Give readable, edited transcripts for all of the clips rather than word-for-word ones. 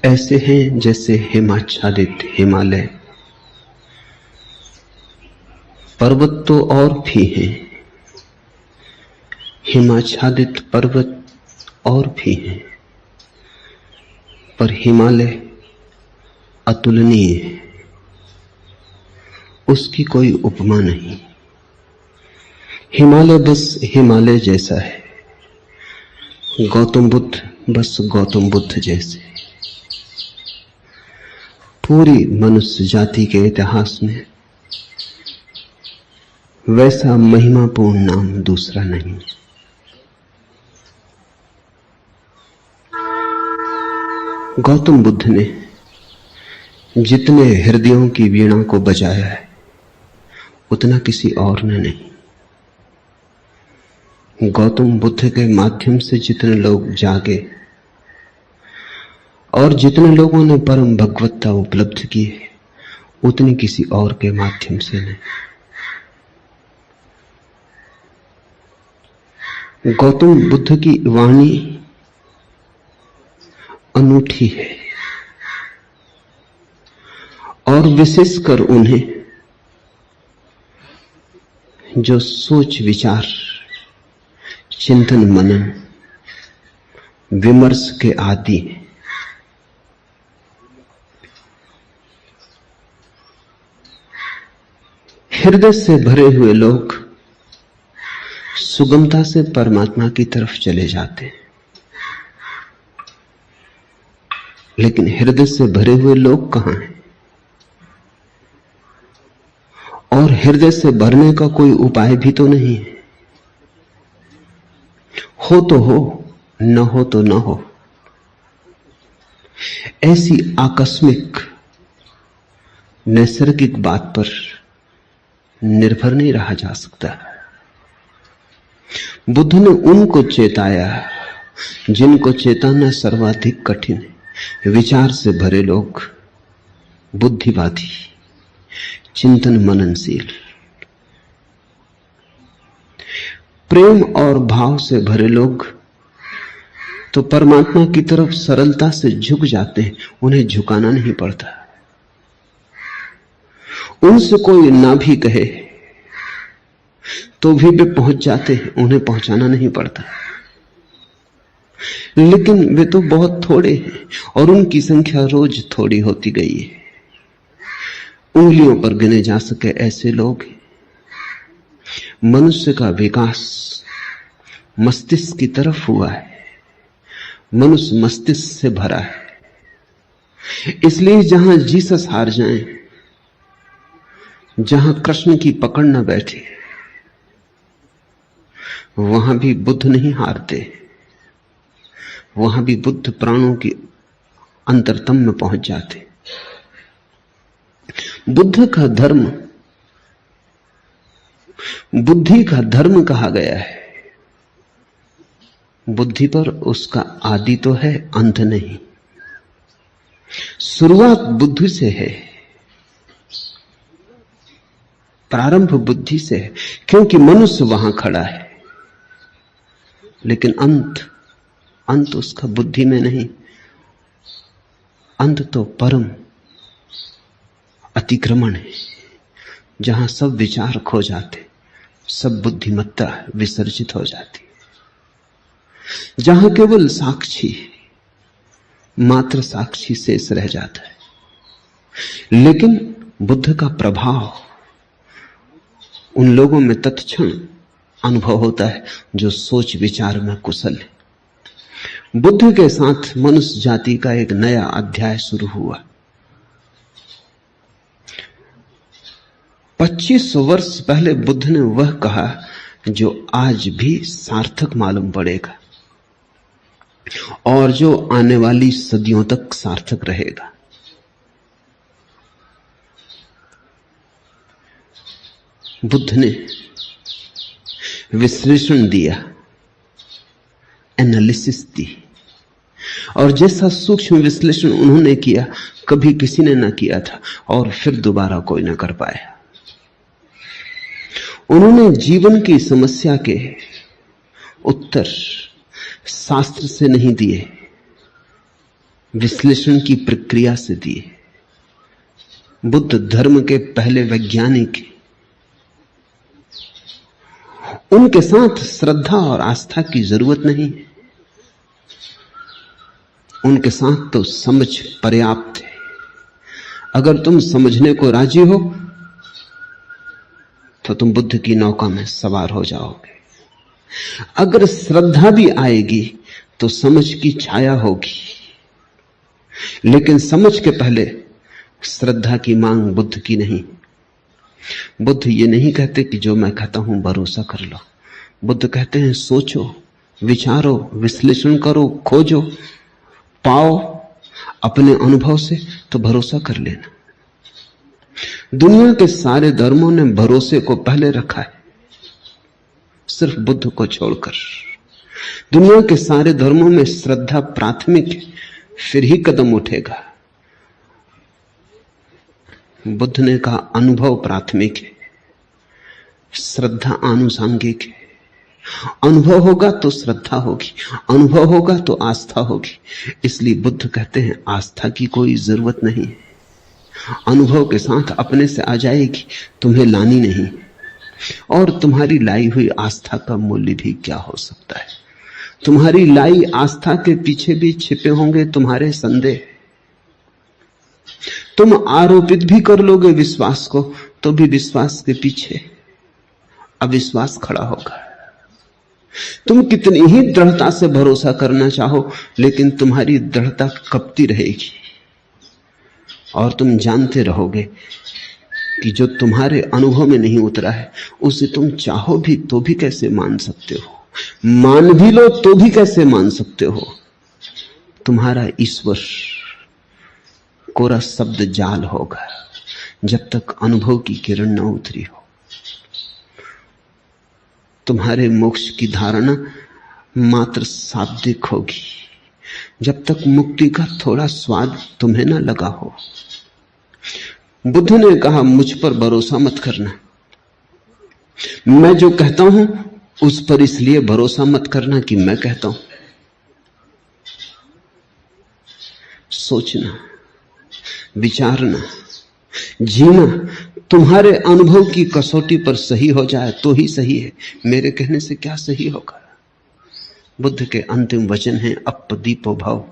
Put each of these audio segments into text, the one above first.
ऐसे हैं जैसे हिमाच्छादित हिमालय। पर्वत तो और भी हैं, हिमाच्छादित पर्वत और भी हैं, पर हिमालय अतुलनीय है, उसकी कोई उपमा नहीं। हिमालय बस हिमालय जैसा है, गौतम बुद्ध बस गौतम बुद्ध जैसे। पूरी मनुष्य जाति के इतिहास में वैसा महिमापूर्ण नाम दूसरा नहीं। गौतम बुद्ध ने जितने हृदयों की वीणा को बजाया है उतना किसी और ने नहीं। गौतम बुद्ध के माध्यम से जितने लोग जागे और जितने लोगों ने परम भगवत्ता उपलब्ध की है उतनी किसी और के माध्यम से नहीं। गौतम बुद्ध की वाणी अनूठी है और विशेषकर उन्हें जो सोच विचार चिंतन मनन विमर्श के आदि हैं। हृदय से भरे हुए लोग सुगमता से परमात्मा की तरफ चले जाते हैं, लेकिन हृदय से भरे हुए लोग कहां हैं? और हृदय से भरने का कोई उपाय भी तो नहीं है। हो तो हो, न हो तो न हो। ऐसी आकस्मिक नैसर्गिक बात पर निर्भर नहीं रहा जा सकता। बुद्ध ने उनको चेताया जिनको चेताना सर्वाधिक कठिन है। विचार से भरे लोग, बुद्धिवादी, चिंतन मननशील, प्रेम और भाव से भरे लोग तो परमात्मा की तरफ सरलता से झुक जाते हैं, उन्हें झुकाना नहीं पड़ता। उनसे कोई ना भी कहे तो भी वे पहुंच जाते हैं, उन्हें पहुंचाना नहीं पड़ता। लेकिन वे तो बहुत थोड़े हैं और उनकी संख्या रोज थोड़ी होती गई है। उंगलियों पर गिने जा सके ऐसे लोग हैं। मनुष्य का विकास मस्तिष्क की तरफ हुआ है, मनुष्य मस्तिष्क से भरा है। इसलिए जहां जीसस हार जाएं, जहां कृष्ण की पकड़ न बैठे, वहां भी बुद्ध नहीं हारते। वहां भी बुद्ध प्राणों की अंतरतम में पहुंच जाते। बुद्ध का धर्म बुद्धि का धर्म कहा गया है। बुद्धि पर उसका आदि तो है, अंत नहीं। शुरुआत बुद्धि से है, प्रारंभ बुद्धि से है, क्योंकि मनुष्य वहां खड़ा है। लेकिन अंत उसका बुद्धि में नहीं। अंत तो परम अतिक्रमण है, जहां सब विचार खो जाते, सब बुद्धिमत्ता विसर्जित हो जाती, जहां केवल साक्षी, मात्र साक्षी शेष रह जाता है। लेकिन बुद्ध का प्रभाव उन लोगों में तत्क्षण अनुभव होता है जो सोच विचार में कुशल है। बुद्ध के साथ मनुष्य जाति का एक नया अध्याय शुरू हुआ। 25 वर्ष पहले बुद्ध ने वह कहा जो आज भी सार्थक मालूम पड़ेगा और जो आने वाली सदियों तक सार्थक रहेगा। बुद्ध ने विश्लेषण दिया, एनालिसिस दी, और जैसा सूक्ष्म विश्लेषण उन्होंने किया कभी किसी ने ना किया था और फिर दोबारा कोई ना कर पाया। उन्होंने जीवन की समस्या के उत्तर शास्त्र से नहीं दिए, विश्लेषण की प्रक्रिया से दिए। बुद्ध धर्म के पहले वैज्ञानिक, उनके साथ श्रद्धा और आस्था की जरूरत नहीं, उनके साथ तो समझ पर्याप्त है। अगर तुम समझने को राजी हो तो तुम बुद्ध की नौका में सवार हो जाओगे। अगर श्रद्धा भी आएगी तो समझ की छाया होगी, लेकिन समझ के पहले श्रद्धा की मांग बुद्ध की नहीं। बुद्ध ये नहीं कहते कि जो मैं कहता हूं भरोसा कर लो। बुद्ध कहते हैं सोचो, विचारो, विश्लेषण करो, खोजो, पाओ अपने अनुभव से तो भरोसा कर लेना। दुनिया के सारे धर्मों ने भरोसे को पहले रखा है, सिर्फ बुद्ध को छोड़कर। दुनिया के सारे धर्मों में श्रद्धा प्राथमिक है, फिर ही कदम उठेगा। बुद्ध ने कहा अनुभव प्राथमिक है, श्रद्धा आनुषांगिक है। अनुभव होगा तो श्रद्धा होगी, अनुभव होगा तो आस्था होगी। इसलिए बुद्ध कहते हैं आस्था की कोई जरूरत नहीं है, अनुभव के साथ अपने से आ जाएगी, तुम्हें लानी नहीं। और तुम्हारी लाई हुई आस्था का मूल्य भी क्या हो सकता है? तुम्हारी लाई आस्था के पीछे भी छिपे होंगे तुम्हारे संदेह। तुम आरोपित भी कर लोगे विश्वास को तो भी विश्वास के पीछे अविश्वास खड़ा होगा। तुम कितनी ही दृढ़ता से भरोसा करना चाहो, लेकिन तुम्हारी दृढ़ता कपती रहेगी और तुम जानते रहोगे कि जो तुम्हारे अनुभव में नहीं उतरा है उसे तुम चाहो भी तो भी कैसे मान सकते हो, मान भी लो तो भी कैसे मान सकते हो। तुम्हारा ईश्वर कोरा शब्द जाल होगा जब तक अनुभव की किरण न उतरी हो। तुम्हारे मोक्ष की धारणा मात्र शाब्दिक होगी जब तक मुक्ति का थोड़ा स्वाद तुम्हें न लगा हो। बुद्ध ने कहा मुझ पर भरोसा मत करना, मैं जो कहता हूं उस पर इसलिए भरोसा मत करना कि मैं कहता हूं। सोचना, विचारना, जीना तुम्हारे अनुभव की कसौटी पर सही हो जाए तो ही सही है, मेरे कहने से क्या सही होगा। बुद्ध के अंतिम वचन हैं अपदीपो भव,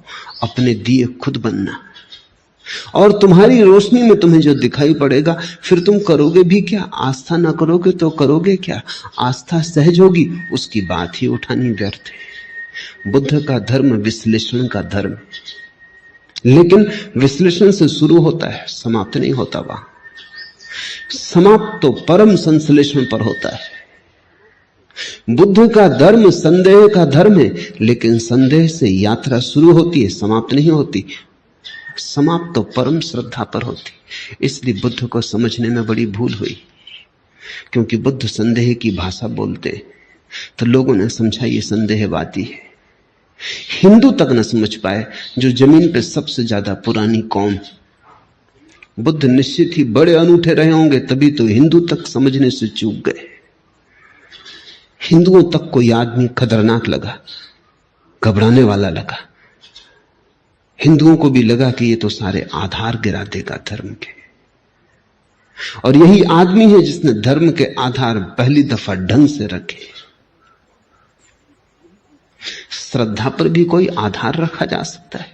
अपने दिए खुद बनना। और तुम्हारी रोशनी में तुम्हें जो दिखाई पड़ेगा फिर तुम करोगे भी क्या? आस्था ना करोगे तो करोगे क्या? आस्था सहज होगी, उसकी बात ही उठानी व्यर्थ है। बुद्ध का धर्म विश्लेषण का धर्म है, लेकिन विश्लेषण से शुरू होता है, समाप्त नहीं होता। वहां समाप्त तो परम संश्लेषण पर होता है। बुद्ध का धर्म संदेह का धर्म है, लेकिन संदेह से यात्रा शुरू होती है, समाप्त नहीं होती। समाप्त तो परम श्रद्धा पर होती। इसलिए बुद्ध को समझने में बड़ी भूल हुई, क्योंकि बुद्ध संदेह की भाषा बोलते तो लोगों ने समझा ये संदेहवादी है। हिंदू तक न समझ पाए, जो जमीन पे सबसे ज्यादा पुरानी कौम। बुद्ध निश्चित ही बड़े अनूठे रहे होंगे, तभी तो हिंदू तक समझने से चूक गए। हिंदुओं तक कोई आदमी खतरनाक लगा, घबराने वाला लगा। हिंदुओं को भी लगा कि ये तो सारे आधार गिरा देगा धर्म के। और यही आदमी है जिसने धर्म के आधार पहली दफा ढंग से रखे। श्रद्धा पर भी कोई आधार रखा जा सकता है,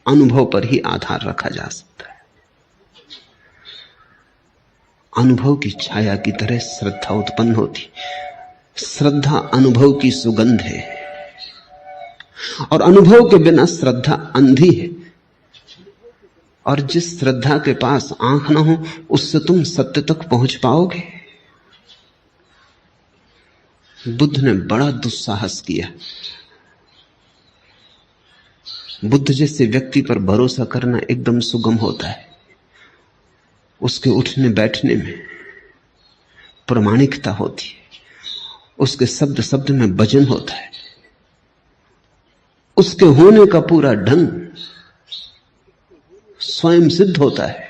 अनुभव पर ही आधार रखा जा सकता है। अनुभव की छाया की तरह श्रद्धा उत्पन्न होती। श्रद्धा अनुभव की सुगंध है, और अनुभव के बिना श्रद्धा अंधी है। और जिस श्रद्धा के पास आंख ना हो उससे तुम सत्य तक पहुंच पाओगे? बुद्ध ने बड़ा दुस्साहस किया। बुद्ध जैसे व्यक्ति पर भरोसा करना एकदम सुगम होता है। उसके उठने बैठने में प्रामाणिकता होती है, उसके शब्द शब्द में वजन होता है, उसके होने का पूरा ढंग स्वयं सिद्ध होता है,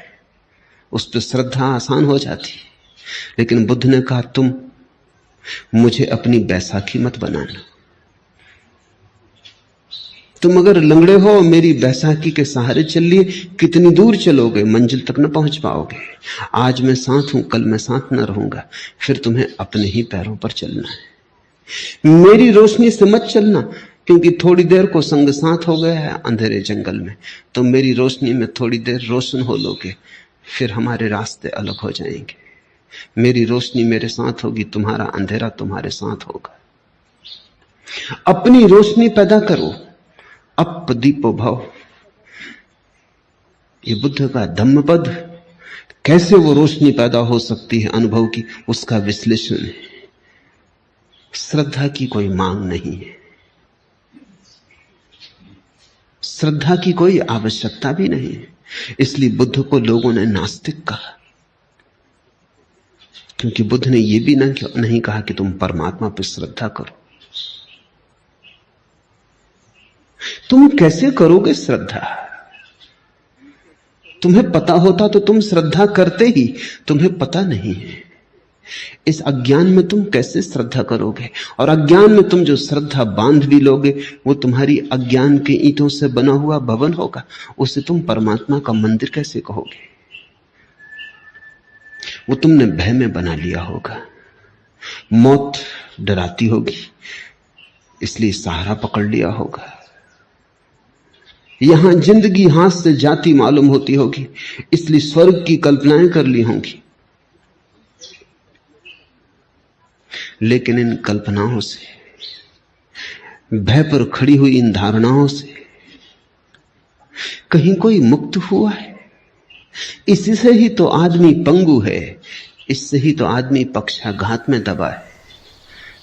उस पर श्रद्धा आसान हो जाती है। लेकिन बुद्ध ने कहा तुम मुझे अपनी बैसाखी मत बनाना, तुम अगर लंगड़े हो, मेरी बैसाखी के सहारे चल लिए, कितनी दूर चलोगे, मंजिल तक न पहुंच पाओगे। आज मैं साथ हूं, कल मैं साथ न रहूंगा, फिर तुम्हें अपने ही पैरों पर चलना है। मेरी रोशनी से मत चलना, क्योंकि थोड़ी देर को संग साथ हो गया है अंधेरे जंगल में, तो मेरी रोशनी में थोड़ी देर रोशन हो लोगे, फिर हमारे रास्ते अलग हो जाएंगे। मेरी रोशनी मेरे साथ होगी, तुम्हारा अंधेरा तुम्हारे साथ होगा। अपनी रोशनी पैदा करो, अप दीपो भव। ये बुद्ध का धम्मपद, कैसे वो रोशनी पैदा हो सकती है अनुभव की, उसका विश्लेषण है। श्रद्धा की कोई मांग नहीं है, श्रद्धा की कोई आवश्यकता भी नहीं है। इसलिए बुद्ध को लोगों ने नास्तिक कहा, क्योंकि बुद्ध ने यह भी नहीं कहा कि तुम परमात्मा पर श्रद्धा करो। तुम कैसे करोगे श्रद्धा? तुम्हें पता होता तो तुम श्रद्धा करते ही, तुम्हें पता नहीं है। इस अज्ञान में तुम कैसे श्रद्धा करोगे? और अज्ञान में तुम जो श्रद्धा बांध भी लोगे, वो तुम्हारी अज्ञान के ईंटों से बना हुआ भवन होगा। उसे तुम परमात्मा का मंदिर कैसे कहोगे? वो तुमने भय में बना लिया होगा। मौत डराती होगी, इसलिए सहारा पकड़ लिया होगा। यहां जिंदगी हाथ से जाती मालूम होती होगी, इसलिए स्वर्ग की कल्पनाएं कर ली होंगी। लेकिन इन कल्पनाओं से, भय पर खड़ी हुई इन धारणाओं से कहीं कोई मुक्त हुआ है? इसी से ही तो आदमी पंगु है, इससे ही तो आदमी पक्षाघात में दबा है।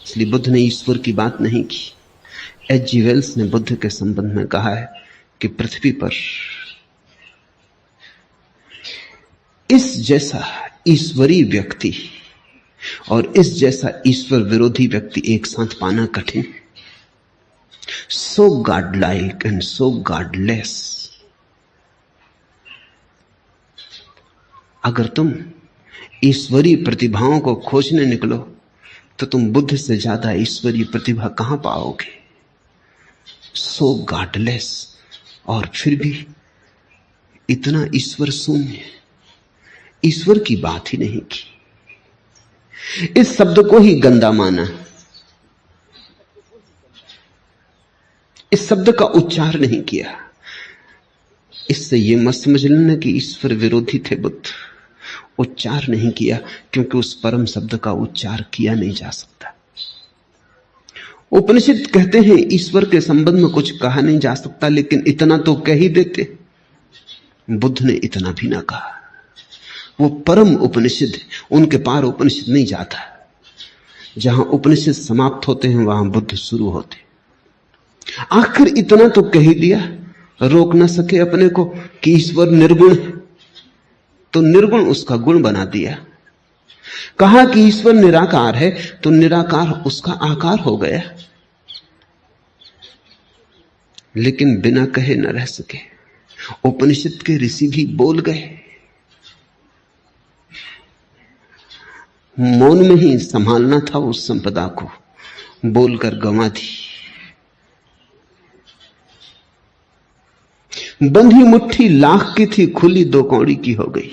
इसलिए बुद्ध ने ईश्वर की बात नहीं की। एच.जी. वेल्स ने बुद्ध के संबंध में कहा है कि पृथ्वी पर इस जैसा ईश्वरीय व्यक्ति और इस जैसा ईश्वर विरोधी व्यक्ति एक साथ पाना कठिन। So God like and so godless. अगर तुम ईश्वरीय प्रतिभाओं को खोजने निकलो तो तुम बुद्ध से ज्यादा ईश्वरीय प्रतिभा कहां पाओगे? सो गॉडलेस, और फिर भी इतना ईश्वर शून्य, ईश्वर की बात ही नहीं की। इस शब्द को ही गंदा माना, इस शब्द का उच्चार नहीं किया। इससे यह मत समझ लेना कि ईश्वर विरोधी थे बुद्ध। उच्चार नहीं किया क्योंकि उस परम शब्द का उच्चार किया नहीं जा सकता। उपनिषद कहते हैं ईश्वर के संबंध में कुछ कहा नहीं जा सकता, लेकिन इतना तो कह ही देते। बुद्ध ने इतना भी ना कहा। वो परम उपनिषद, उनके पार उपनिषद नहीं जाता। जहां उपनिषद समाप्त होते हैं वहां बुद्ध शुरू होते। आखिर इतना तो कह ही दिया, रोक ना सके अपने को कि ईश्वर निर्गुण है, तो निर्गुण उसका गुण बना दिया। कहा कि ईश्वर निराकार है, तो निराकार उसका आकार हो गया। लेकिन बिना कहे न रह सके। उपनिषद के ऋषि भी बोल गए, मौन में ही संभालना था उस संपदा को, बोलकर गंवा दी। बंधी मुट्ठी लाख की थी, खुली दो कौड़ी की हो गई।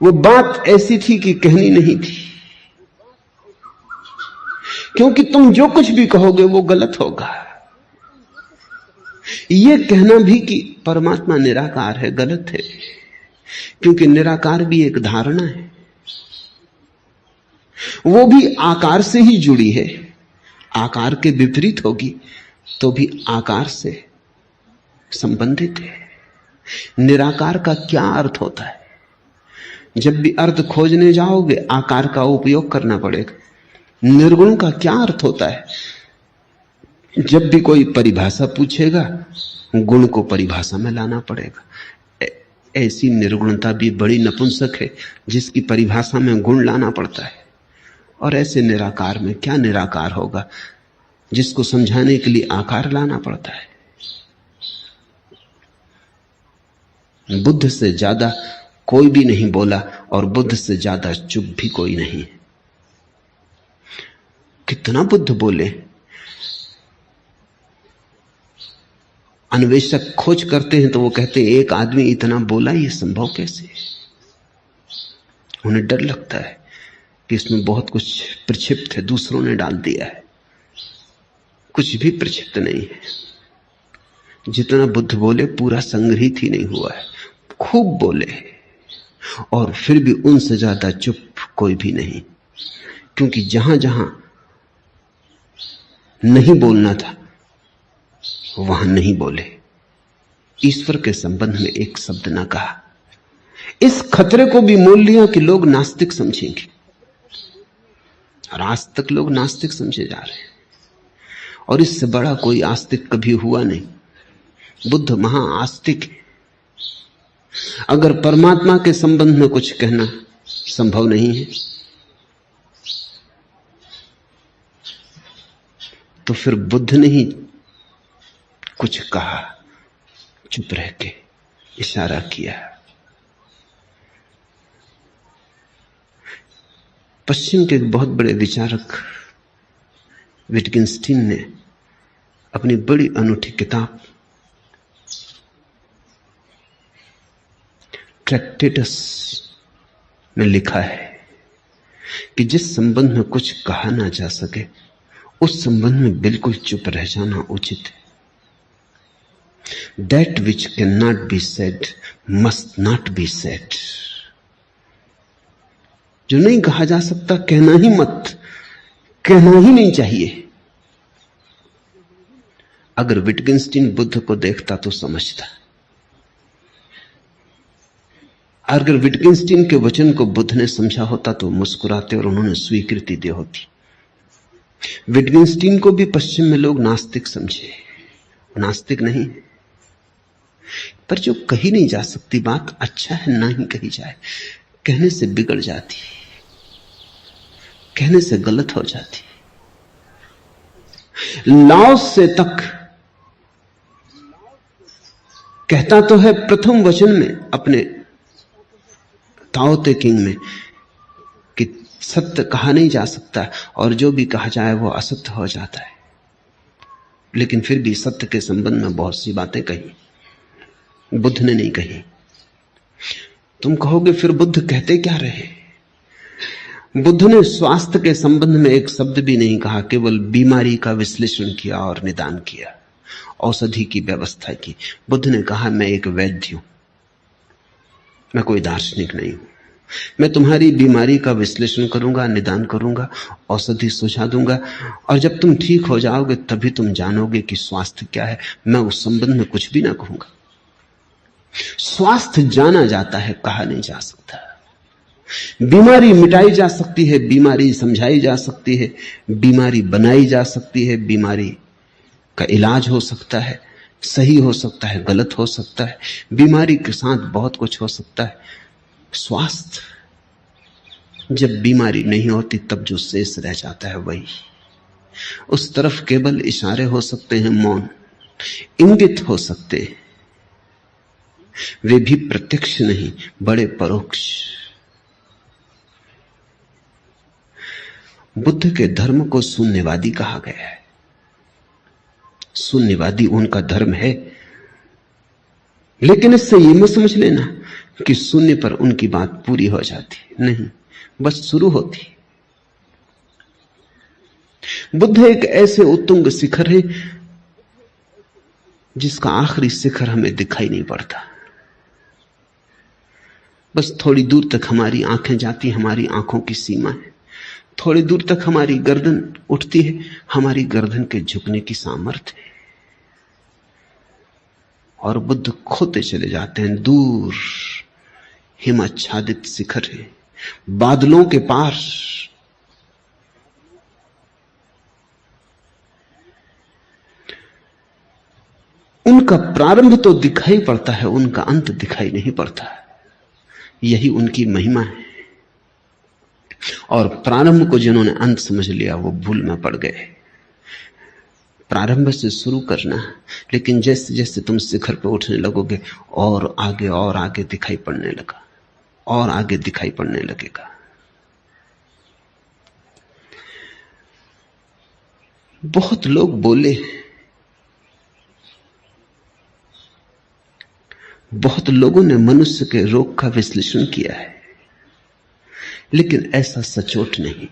वो बात ऐसी थी कि कहनी नहीं थी, क्योंकि तुम जो कुछ भी कहोगे वो गलत होगा। यह कहना भी कि परमात्मा निराकार है गलत है, क्योंकि निराकार भी एक धारणा है, वो भी आकार से ही जुड़ी है। आकार के विपरीत होगी तो भी आकार से संबंधित है। निराकार का क्या अर्थ होता है? जब भी अर्थ खोजने जाओगे आकार का उपयोग करना पड़ेगा। निर्गुण का क्या अर्थ होता है? जब भी कोई परिभाषा पूछेगा गुण को परिभाषा में लाना पड़ेगा। ऐसी निर्गुणता भी बड़ी नपुंसक है जिसकी परिभाषा में गुण लाना पड़ता है। और ऐसे निराकार में क्या निराकार होगा जिसको समझाने के लिए आकार लाना पड़ता है। बुद्ध से ज्यादा कोई भी नहीं बोला और बुद्ध से ज्यादा चुप भी कोई नहीं। कितना बुद्ध बोले, अन्वेषक खोज करते हैं तो वो कहते हैं एक आदमी इतना बोला, ये संभव कैसे? उन्हें डर लगता है कि इसमें बहुत कुछ प्रक्षिप्त है, दूसरों ने डाल दिया है। कुछ भी प्रक्षिप्त नहीं है। जितना बुद्ध बोले पूरा संग्रहित ही नहीं हुआ है। खूब बोले और फिर भी उनसे ज्यादा चुप कोई भी नहीं, क्योंकि जहां जहां नहीं बोलना था वहां नहीं बोले। ईश्वर के संबंध में एक शब्द ना कहा। इस खतरे को भी मोल लिया कि लोग नास्तिक समझेंगे, और आज तक लोग नास्तिक समझे जा रहे हैं, और इससे बड़ा कोई आस्तिक कभी हुआ नहीं। बुद्ध महा आस्तिक है। अगर परमात्मा के संबंध में कुछ कहना संभव नहीं है तो फिर बुद्ध ने ही कुछ कहा, चुप रह के इशारा किया। पश्चिम के एक बहुत बड़े विचारक विटगिंस्टीन ने अपनी बड़ी अनूठी किताब ट्रैक्टेटस में लिखा है कि जिस संबंध में कुछ कहा ना जा सके उस संबंध में बिल्कुल चुप रह जाना उचित है। That which cannot be said must not be said। जो नहीं कहा जा सकता कहना ही मत, कहना ही नहीं चाहिए। अगर विटगिंस्टीन बुद्ध को देखता तो समझता। अगर विटगिंस्टीन के वचन को बुद्ध ने समझा होता तो मुस्कुराते और उन्होंने स्वीकृति दी होती। विटगिंस्टीन को भी पश्चिम में लोग नास्तिक समझे, नास्तिक नहीं, पर जो कही नहीं जा सकती बात अच्छा है ना ही कही जाए। कहने से बिगड़ जाती, कहने से गलत हो जाती। लाओ से तक कहता तो है प्रथम वचन में अपने ताओ ते किंग में कि सत्य कहा नहीं जा सकता और जो भी कहा जाए वो असत्य हो जाता है, लेकिन फिर भी सत्य के संबंध में बहुत सी बातें कही, बुद्ध ने नहीं कही। तुम कहोगे फिर बुद्ध कहते क्या रहे? बुद्ध ने स्वास्थ्य के संबंध में एक शब्द भी नहीं कहा, केवल बीमारी का विश्लेषण किया और निदान किया, औषधि की व्यवस्था की। बुद्ध ने कहा मैं एक वैद्य हूं, मैं कोई दार्शनिक नहीं हूं। मैं तुम्हारी बीमारी का विश्लेषण करूंगा, निदान करूंगा, औषधि सुझा दूंगा, और जब तुम ठीक हो जाओगे तभी तुम जानोगे कि स्वास्थ्य क्या है। मैं उस संबंध में कुछ भी ना कहूंगा। स्वास्थ्य जाना जाता है, कहा नहीं जा सकता। बीमारी मिटाई जा सकती है, बीमारी समझाई जा सकती है, बीमारी बनाई जा सकती है, बीमारी का इलाज हो सकता है, सही हो सकता है, गलत हो सकता है, बीमारी के साथ बहुत कुछ हो सकता है। स्वास्थ्य जब बीमारी नहीं होती तब जो शेष रह जाता है वही, उस तरफ केवल इशारे हो सकते हैं, मौन इंगित हो सकते हैं, वे भी प्रत्यक्ष नहीं, बड़े परोक्ष। बुद्ध के धर्म को शून्यवादी कहा गया है। शून्यवादी उनका धर्म है, लेकिन इससे यह मत समझ लेना कि शून्य पर उनकी बात पूरी हो जाती, नहीं, बस शुरू होती। बुद्ध एक ऐसे उत्तुंग शिखर है जिसका आखिरी शिखर हमें दिखाई नहीं पड़ता। बस थोड़ी दूर तक हमारी आंखें जाती, हमारी आंखों की सीमा है। थोड़ी दूर तक हमारी गर्दन उठती है, हमारी गर्दन के झुकने की सामर्थ्य है। और बुद्ध खोते चले जाते हैं। दूर हिमाच्छादित शिखर है, बादलों के पार। उनका प्रारंभ तो दिखाई पड़ता है, उनका अंत दिखाई नहीं पड़ता। यही उनकी महिमा है। और प्रारंभ को जिन्होंने अंत समझ लिया वो भूल में पड़ गए। प्रारंभ से शुरू करना, लेकिन जैसे जैसे तुम शिखर पर उठने लगोगे और आगे दिखाई पड़ने लगा, और आगे दिखाई पड़ने लगेगा। बहुत लोग बोले बहुत लोगों ने मनुष्य के रोग का विश्लेषण किया है, लेकिन ऐसा सचोट नहीं।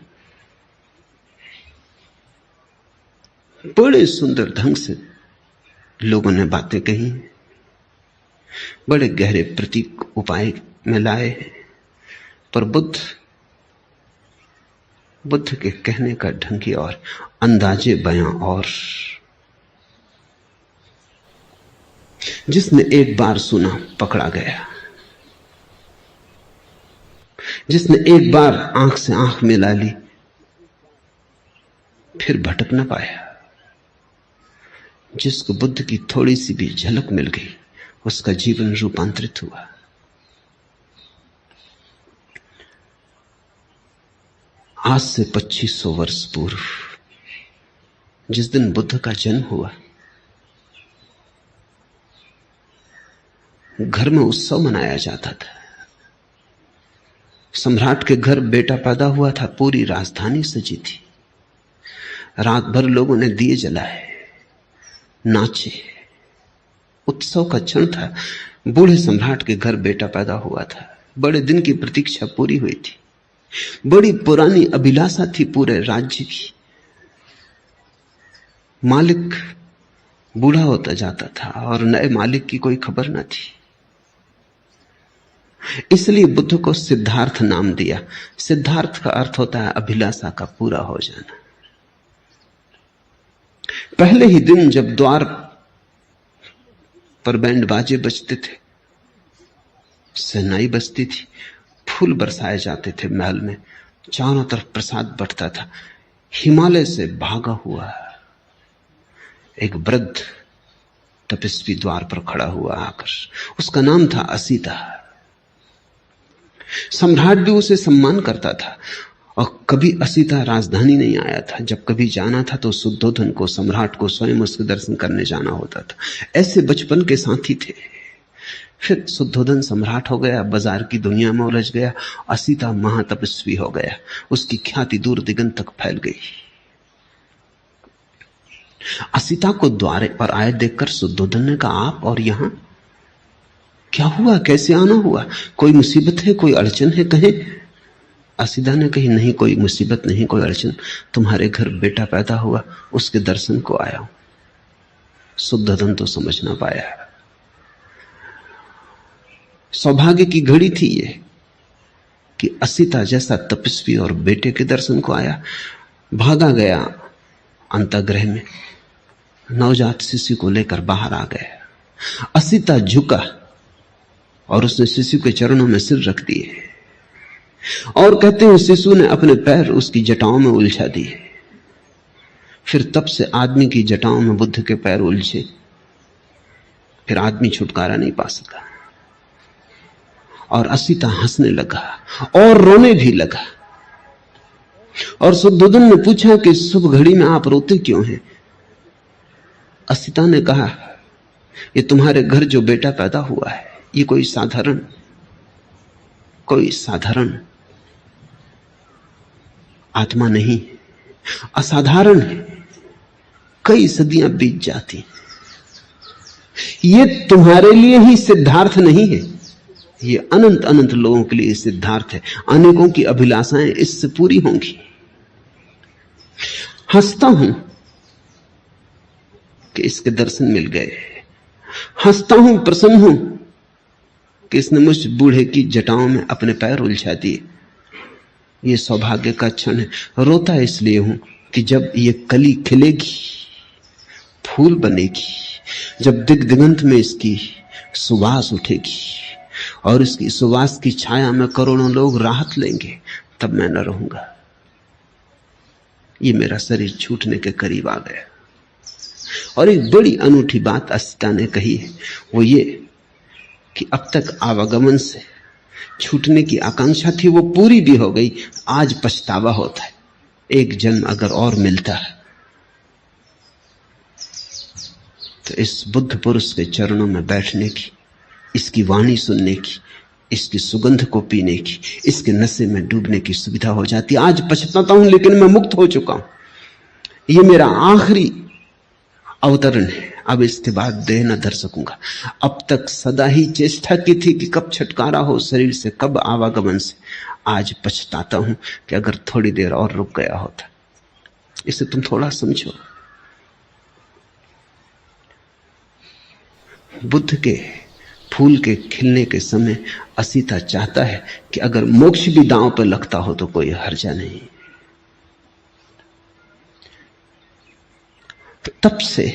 बड़े सुंदर ढंग से लोगों ने बातें कही, बड़े गहरे प्रतीक उपाय में लाए, पर बुद्ध के कहने का ढंग ही और, अंदाजे बयां और। जिसने एक बार सुना पकड़ा गया, जिसने एक बार आंख से आंख मिला ली फिर भटक न पाया। जिसको बुद्ध की थोड़ी सी भी झलक मिल गई उसका जीवन रूपांतरित हुआ। आज से 2500 वर्ष पूर्व जिस दिन बुद्ध का जन्म हुआ, घर में उत्सव मनाया जाता था। सम्राट के घर बेटा पैदा हुआ था, पूरी राजधानी सजी थी। रात भर लोगों ने दिए जलाए, नाचे, उत्सव का क्षण था। बूढ़े सम्राट के घर बेटा पैदा हुआ था, बड़े दिन की प्रतीक्षा पूरी हुई थी। बड़ी पुरानी अभिलाषा थी पूरे राज्य की। मालिक बूढ़ा होता जाता था और नए मालिक की कोई खबर न थी। इसलिए बुद्ध को सिद्धार्थ नाम दिया। सिद्धार्थ का अर्थ होता है अभिलाषा का पूरा हो जाना। पहले ही दिन जब द्वार पर बैंड बाजे बजते थे, शहनाई बजती थी, फूल बरसाए जाते थे महल में, चारों तरफ प्रसाद बंटता था, हिमालय से भागा हुआ एक वृद्ध तपस्वी द्वार पर खड़ा हुआ आकर। उसका नाम था असीता। सम्राट भी उसे सम्मान करता था और कभी असीता राजधानी नहीं आया था। जब कभी जाना था तो शुद्धोधन को, सम्राट को स्वयं उसके दर्शन करने जाना होता था। ऐसे बचपन के साथी थे। फिर शुद्धोधन सम्राट हो गया, बाजार की दुनिया में उलझ गया। असीता महातपस्वी हो गया, उसकी ख्याति दूर दिगंत तक फैल गई। असीता को द्वारे पर आए देखकर शुद्धोधन ने कहा, आप और यहां क्या हुआ, कैसे आना हुआ? कोई मुसीबत है, कोई अड़चन है? कहें। असीता ने कही, नहीं कोई मुसीबत नहीं, कोई अड़चन, तुम्हारे घर बेटा पैदा हुआ, उसके दर्शन को आया हूं। शुद्धोधन तो समझ ना पाया। सौभाग्य की घड़ी थी ये कि असीता जैसा तपस्वी और बेटे के दर्शन को आया। भागा गया अंतःगृह में, नवजात शिशु को लेकर बाहर आ गया। असीता झुका और उसने शिशु के चरणों में सिर रख दिए और कहते हैं शिशु ने अपने पैर उसकी जटाओं में उलझा दिए। फिर तब से आदमी की जटाओं में बुद्ध के पैर उलझे। फिर आदमी छुटकारा नहीं पा सका और असीता हंसने लगा और रोने भी लगा। और शुद्धोधन ने पूछा कि शुभ घड़ी में आप रोते क्यों हैं? असीता ने कहा, ये तुम्हारे घर जो बेटा पैदा हुआ है, ये कोई साधारण आत्मा नहीं, असाधारण है। कई सदियां बीत जाती, ये तुम्हारे लिए ही सिद्धार्थ नहीं है, ये अनंत अनंत लोगों के लिए सिद्धार्थ है। अनेकों की अभिलाषाएं इससे पूरी होंगी। हंसता हूं कि इसके दर्शन मिल गए, हंसता हूं, प्रसन्न हूं कि इसने मुझ बूढ़े की जटाओं में अपने पैर उलझा दिए। ये सौभाग्य का क्षण है। रोता इसलिए हूं कि जब ये कली खिलेगी, फूल बनेगी, जब दिगंत में इसकी सुवास उठेगी और इसकी सुवास की छाया में करोड़ों लोग राहत लेंगे, तब मैं न रहूंगा। ये मेरा शरीर छूटने के करीब आ गया। और एक बड़ी अनूठी बात असीता ने कही है, वो ये कि अब तक आवागमन से छूटने की आकांक्षा थी, वो पूरी भी हो गई। आज पछतावा होता है, एक जन्म अगर और मिलता है तो इस बुद्ध पुरुष के चरणों में बैठने की, इसकी वाणी सुनने की, इसकी सुगंध को पीने की, इसके नशे में डूबने की सुविधा हो जाती। आज पछताता हूं, लेकिन मैं मुक्त हो चुका हूं। ये मेरा आखिरी अवतरण है, अब इसके बाद देह न धर सकूंगा। अब तक सदा ही चेष्टा की थी कि कब छुटकारा हो शरीर से, कब आवागमन से। आज पछताता हूं कि अगर थोड़ी देर और रुक गया होता। इसे तुम थोड़ा समझो। बुद्ध के फूल के खिलने के समय असीता चाहता है कि अगर मोक्ष भी दांव पर लगता हो तो कोई हर्जा नहीं। तो तब से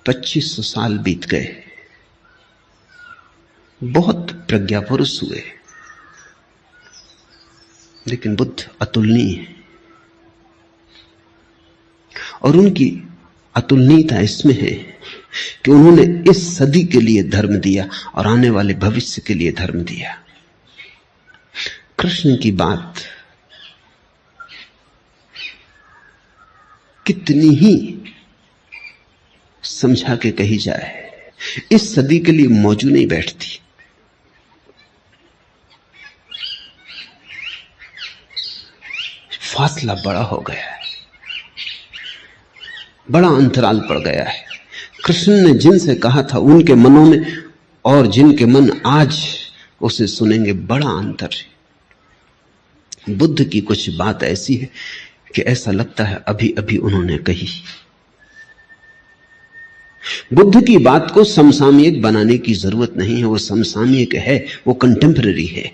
2500 साल बीत गए, बहुत प्रज्ञा पुरुष हुए, लेकिन बुद्ध अतुलनीय है। और उनकी अतुलनीयता इसमें है कि उन्होंने इस सदी के लिए धर्म दिया और आने वाले भविष्य के लिए धर्म दिया। कृष्ण की बात कितनी ही समझा के कही जाए, इस सदी के लिए मौजू नहीं बैठती। फासला बड़ा हो गया है, बड़ा अंतराल पड़ गया है। कृष्ण ने जिनसे कहा था उनके मनों में और जिनके मन आज उसे सुनेंगे, बड़ा अंतर है। बुद्ध की कुछ बात ऐसी है कि ऐसा लगता है अभी अभी उन्होंने कही। बुद्ध की बात को समसामयिक बनाने की जरूरत नहीं है, वो समसामयिक है, वो कंटेम्पररी है।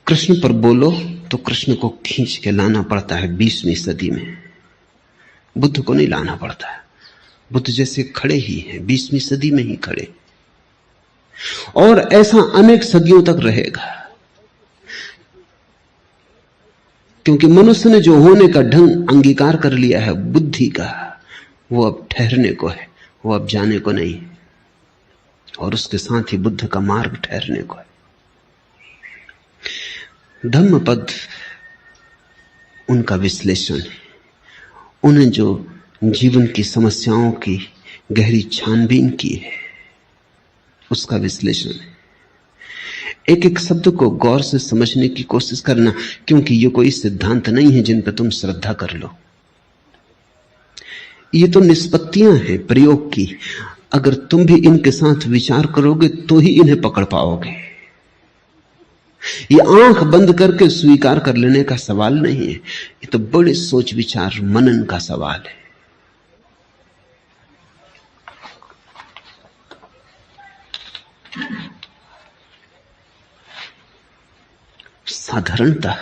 कृष्ण पर बोलो तो कृष्ण को खींच के लाना पड़ता है 20वीं सदी में, बुद्ध को नहीं लाना पड़ता है। बुद्ध जैसे खड़े ही हैं, 20वीं सदी में ही खड़े, और ऐसा अनेक सदियों तक रहेगा। क्योंकि मनुष्य ने जो होने का ढंग अंगीकार कर लिया है बुद्धि का, वो अब ठहरने को है, वो अब जाने को नहीं। और उसके साथ ही बुद्ध का मार्ग ठहरने को है। धम्मपद उनका विश्लेषण है। उन्हें जो जीवन की समस्याओं की गहरी छानबीन की है उसका विश्लेषण है। एक एक शब्द को गौर से समझने की कोशिश करना, क्योंकि ये कोई सिद्धांत नहीं है जिन पर तुम श्रद्धा कर लो। ये तो निष्पत्तियां हैं प्रयोग की। अगर तुम भी इनके साथ विचार करोगे तो ही इन्हें पकड़ पाओगे। ये आंख बंद करके स्वीकार कर लेने का सवाल नहीं है, ये तो बड़े सोच विचार मनन का सवाल है। साधारणतः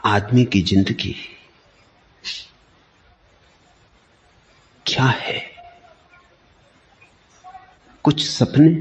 आदमी की जिंदगी क्या है? कुछ सपने,